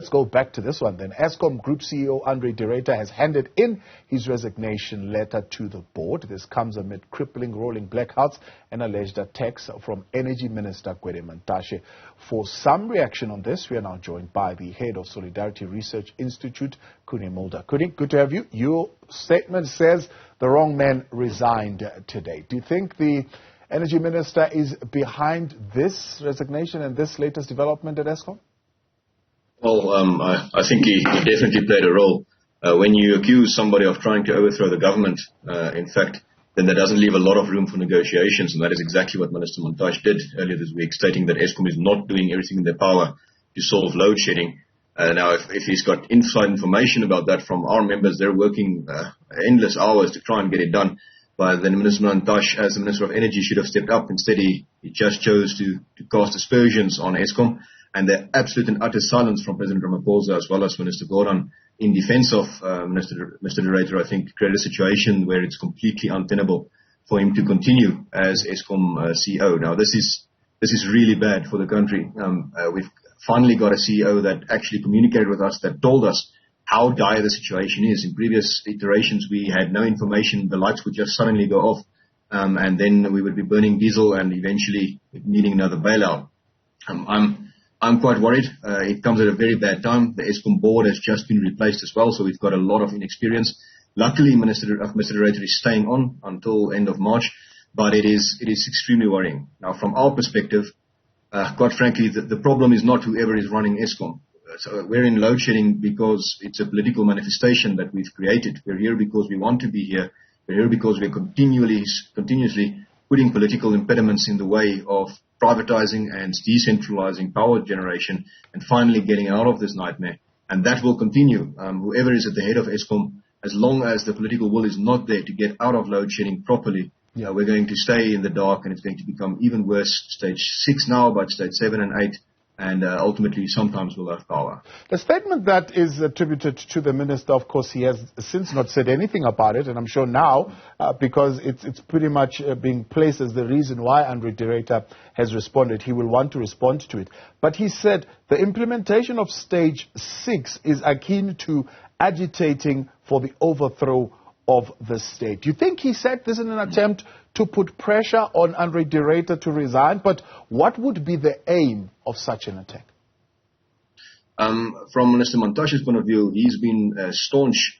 Let's go back to this one then. Eskom Group CEO André has handed in his resignation letter to the board. This comes amid crippling rolling blackouts and alleged attacks from Energy Minister Gwede Mantashe. For some reaction on this, we are now joined by the head of Solidarity Research Institute, Connie Mulder. Connie, good to have you. Your statement says the wrong man resigned today. Do you think the Energy Minister is behind this resignation and this latest development at Eskom? Well, I think he definitely played a role. When you accuse somebody of trying to overthrow the government, in fact, then that doesn't leave a lot of room for negotiations, and that is exactly what Minister Mantashe did earlier this week, stating that Eskom is not doing everything in their power to solve load shedding. Now, if he's got inside information about that from our members, they're working endless hours to try and get it done. But then Minister Mantashe, as the Minister of Energy, should have stepped up. Instead, he just chose to cast aspersions on Eskom. And the absolute and utter silence from President Ramaphosa as well as Minister Gwede in defense of Mr. Ruyter, I think, created a situation where it's completely untenable for him to continue as Eskom CEO. Now, this is really bad for the country. We've finally got a CEO that actually communicated with us, that told us how dire the situation is. In previous iterations, we had no information. The lights would just suddenly go off, and then we would be burning diesel and eventually needing another bailout. I'm quite worried. It comes at a very bad time. The Eskom board has just been replaced as well, so we've got a lot of inexperience. Luckily, Mr. Ruyter is staying on until end of March, but it is extremely worrying. Now, from our perspective, quite frankly, the problem is not whoever is running Eskom. So we're in load shedding because it's a political manifestation that we've created. We're here because we want to be here. We're here because we're continuously putting political impediments in the way of privatizing and decentralizing power generation and finally getting out of this nightmare. And that will continue. Whoever is at the head of Eskom, as long as the political will is not there to get out of load shedding properly, we're going to stay in the dark, and it's going to become even worse. Stage 6 now, but stage 7 and 8. And ultimately, sometimes we'll have power. The statement that is attributed to the minister, of course, he has since not said anything about it, and I'm sure now, because it's pretty much being placed as the reason why André has responded, he will want to respond to it. But he said the implementation of stage 6 is akin to agitating for the overthrow of the state. Do you think he said this in an attempt to put pressure on André to resign? But what would be the aim of such an attack? From Minister Mantashe's point of view, he's been staunch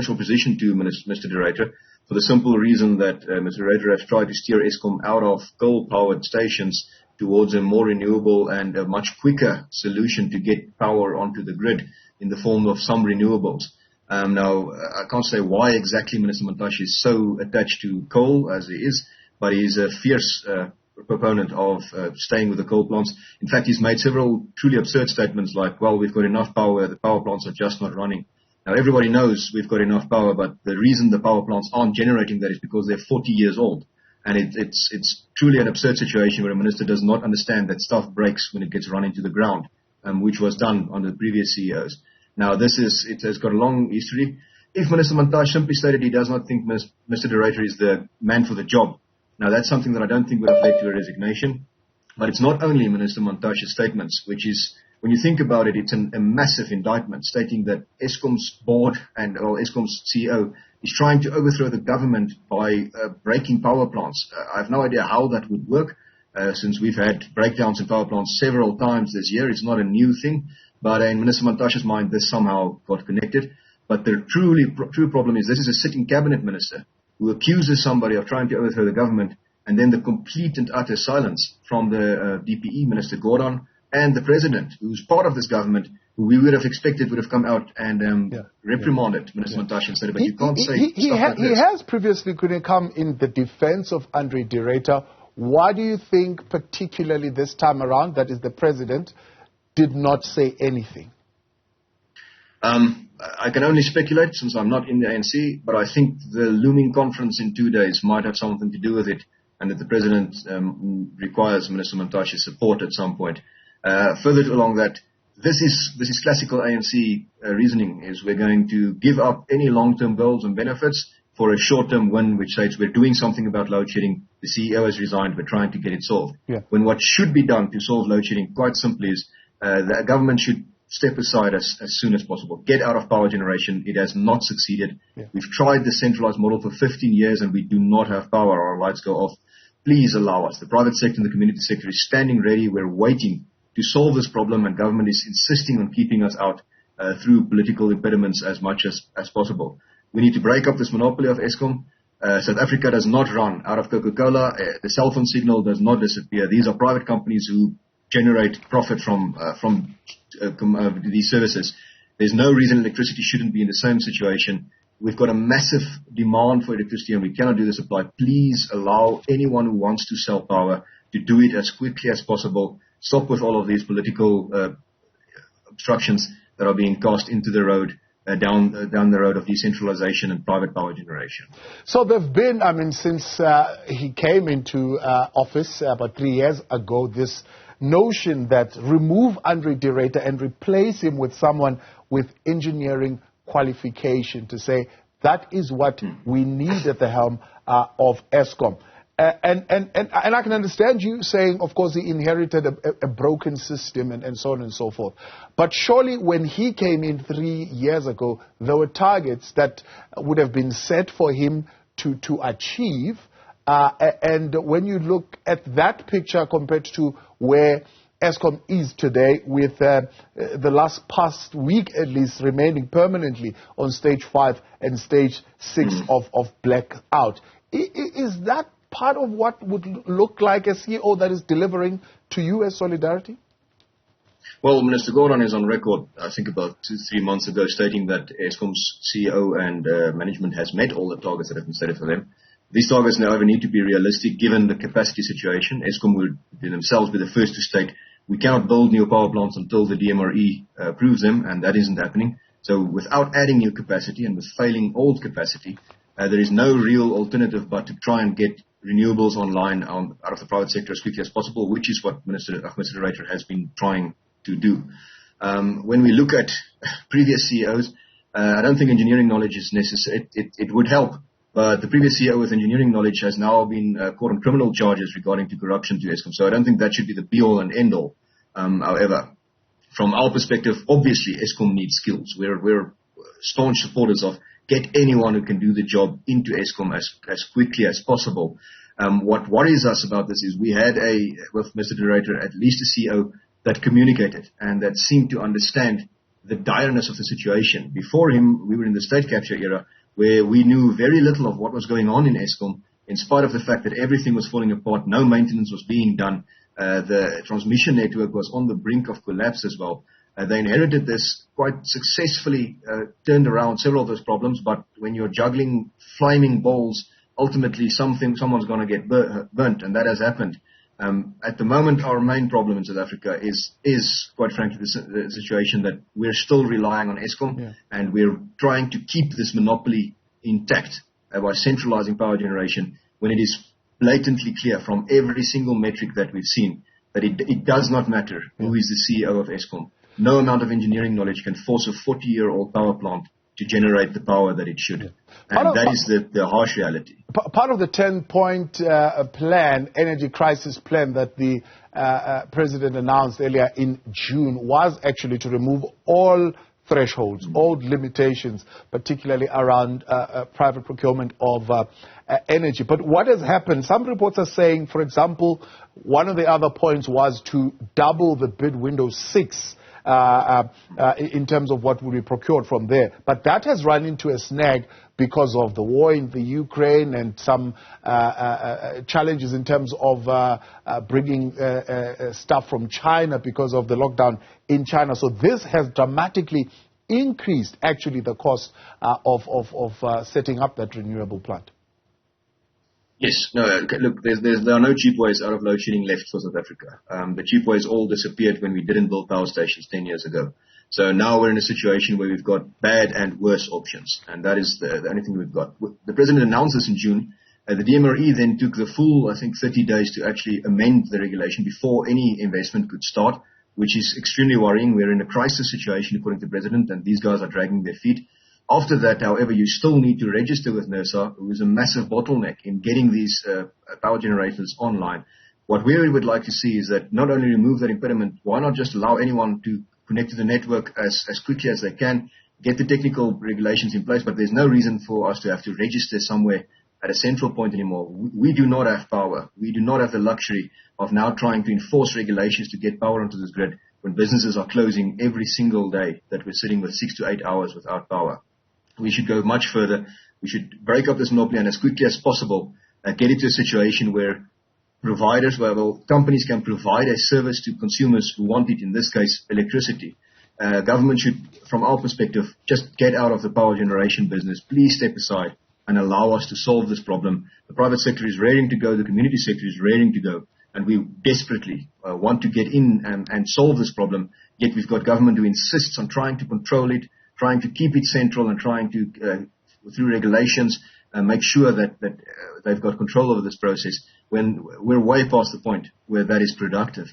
opposition to Mr. Ruyter for the simple reason that Mr. Ruyter has tried to steer Eskom out of coal-powered stations towards a more renewable and a much quicker solution to get power onto the grid in the form of some renewables. Now, I can't say why exactly Minister Mantashe is so attached to coal as he is, but he's a fierce proponent of staying with the coal plants. In fact, he's made several truly absurd statements like, well, we've got enough power, the power plants are just not running. Now, everybody knows we've got enough power, but the reason the power plants aren't generating that is because they're 40 years old. And it's truly an absurd situation where a minister does not understand that stuff breaks when it gets run into the ground, which was done under the previous CEOs. Now, it has got a long history. If Minister Mantashe simply stated he does not think Mr. Ruyter is the man for the job, now that's something that I don't think would have led to a resignation. But it's not only Minister Mantashe's statements, which is, when you think about it, it's a massive indictment stating that Eskom's board or Eskom's CEO is trying to overthrow the government by breaking power plants. I have no idea how that would work, since we've had breakdowns in power plants several times this year. It's not a new thing. But in Minister Mantashe's mind, this somehow got connected. But the true problem is this is a sitting cabinet minister who accuses somebody of trying to overthrow the government, and then the complete and utter silence from the DPE Minister Gwede and the president, who's part of this government, who we would have expected would have come out and reprimanded Minister Mantashe and said, but you can't say stuff like this. He has previously come in the defense of André. Why do you think, particularly this time around, that is the president, did not say anything? I can only speculate since I'm not in the ANC, but I think the looming conference in 2 days might have something to do with it, and that the president requires Minister Mantashe's support at some point. Further along that, this is classical ANC reasoning, is we're going to give up any long-term goals and benefits for a short-term win, which says we're doing something about load shedding. The CEO has resigned, we're trying to get it solved. When what should be done to solve load shedding, quite simply, is the government should step aside as soon as possible. Get out of power generation. It has not succeeded. Yeah. We've tried the centralized model for 15 years and we do not have power. Our lights go off. Please allow us. The private sector and the community sector is standing ready. We're waiting to solve this problem, and government is insisting on keeping us out through political impediments as much as possible. We need to break up this monopoly of Eskom. South Africa does not run out of Coca-Cola. The cell phone signal does not disappear. These are private companies who generate profit from these services. There's no reason electricity shouldn't be in the same situation. We've got a massive demand for electricity and we cannot do the supply. Please allow anyone who wants to sell power to do it as quickly as possible. Stop with all of these political obstructions that are being cast into the road, down the road of decentralization and private power generation. So there have been, since he came into office about 3 years ago, this notion that remove André de Ruyter and replace him with someone with engineering qualification, to say that is what we need at the helm of Eskom. And I can understand you saying, of course, he inherited a broken system and so on and so forth. But surely when he came in 3 years ago, there were targets that would have been set for him to achieve. And when you look at that picture compared to where Eskom is today, with the past week at least remaining permanently on stage 5 and stage 6 of blackout, is that part of what would look like a CEO that is delivering to you as solidarity? Well, Minister Gordon is on record, I think about 2-3 months ago, stating that Eskom's CEO and management has met all the targets that have been set for them. These targets, however, need to be realistic given the capacity situation. Eskom will themselves be the first to state we cannot build new power plants until the DMRE approves them, and that isn't happening. So without adding new capacity and with failing old capacity, there is no real alternative but to try and get renewables online out of the private sector as quickly as possible, which is what Minister Ruyter has been trying to do. When we look at previous CEOs, I don't think engineering knowledge is necessary. It would help. But the previous CEO with engineering knowledge has now been caught on criminal charges regarding to corruption to Eskom. So I don't think that should be the be-all and end-all. However, from our perspective, obviously Eskom needs skills. We're staunch supporters of get anyone who can do the job into Eskom as quickly as possible. What worries us about this is we had with Mr. de Ruyter, at least a CEO that communicated and that seemed to understand the direness of the situation. Before him, we were in the state capture era, where we knew very little of what was going on in Eskom, in spite of the fact that everything was falling apart, no maintenance was being done, the transmission network was on the brink of collapse as well. They inherited this quite successfully, turned around several of those problems, but when you're juggling flaming balls, ultimately someone's going to get burnt, and that has happened. At the moment, our main problem in South Africa is quite frankly, the situation that we're still relying on Eskom, and we're trying to keep this monopoly intact by centralizing power generation when it is blatantly clear from every single metric that we've seen that it does not matter who is the CEO of Eskom. No amount of engineering knowledge can force a 40-year-old power plant to generate the power that it should. And that is the harsh reality. Part of the 10-point plan, energy crisis plan that the president announced earlier in June was actually to remove all thresholds, all limitations, particularly around private procurement of energy. But what has happened, some reports are saying, for example, one of the other points was to double the bid window 6 in terms of what will be procured from there. But that has run into a snag because of the war in the Ukraine and some challenges in terms of bringing stuff from China because of the lockdown in China. So this has dramatically increased actually the cost of setting up that renewable plant. Yes. No, look, there are no cheap ways out of load shedding left for South Africa. The cheap ways all disappeared when we didn't build power stations 10 years ago. So now we're in a situation where we've got bad and worse options, and that is the only thing we've got. The president announced this in June. The DMRE then took the full, I think, 30 days to actually amend the regulation before any investment could start, which is extremely worrying. We're in a crisis situation, according to the president, and these guys are dragging their feet. After that, however, you still need to register with NERSA, who is a massive bottleneck in getting these power generators online. What we would like to see is that not only remove that impediment, why not just allow anyone to connect to the network as quickly as they can, get the technical regulations in place, but there's no reason for us to have to register somewhere at a central point anymore. We do not have power. We do not have the luxury of now trying to enforce regulations to get power onto this grid when businesses are closing every single day that we're sitting with 6 to 8 hours without power. We should go much further. We should break up this monopoly and as quickly as possible get it to a situation where companies can provide a service to consumers who want it, in this case, electricity. Government should, from our perspective, just get out of the power generation business. Please step aside and allow us to solve this problem. The private sector is raring to go. The community sector is raring to go. And we desperately want to get in and solve this problem. Yet we've got government who insists on trying to control it, trying to keep it central and trying to, through regulations, make sure that they've got control over this process when we're way past the point where that is productive.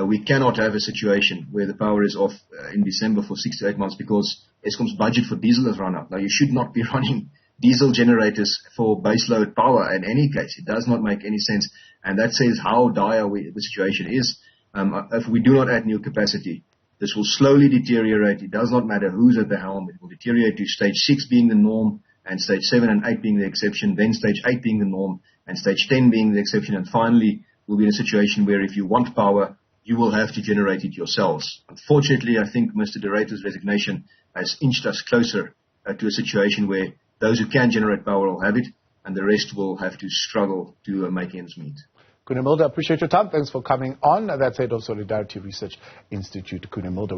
We cannot have a situation where the power is off in December for 6 to 8 months because Eskom's budget for diesel has run out. Now, you should not be running diesel generators for baseload power in any case. It does not make any sense. And that says how dire the situation is. If we do not add new capacity, this will slowly deteriorate. It does not matter who's at the helm. It will deteriorate to stage 6 being the norm, and stage 7 and 8 being the exception, then stage 8 being the norm, and stage 10 being the exception, and finally we'll be in a situation where if you want power, you will have to generate it yourselves. Unfortunately, I think Mr. De Ruyter's resignation has inched us closer to a situation where those who can generate power will have it, and the rest will have to struggle to make ends meet. Mulder, appreciate your time. Thanks for coming on. That's head of Solidarity Research Institute, Mulder.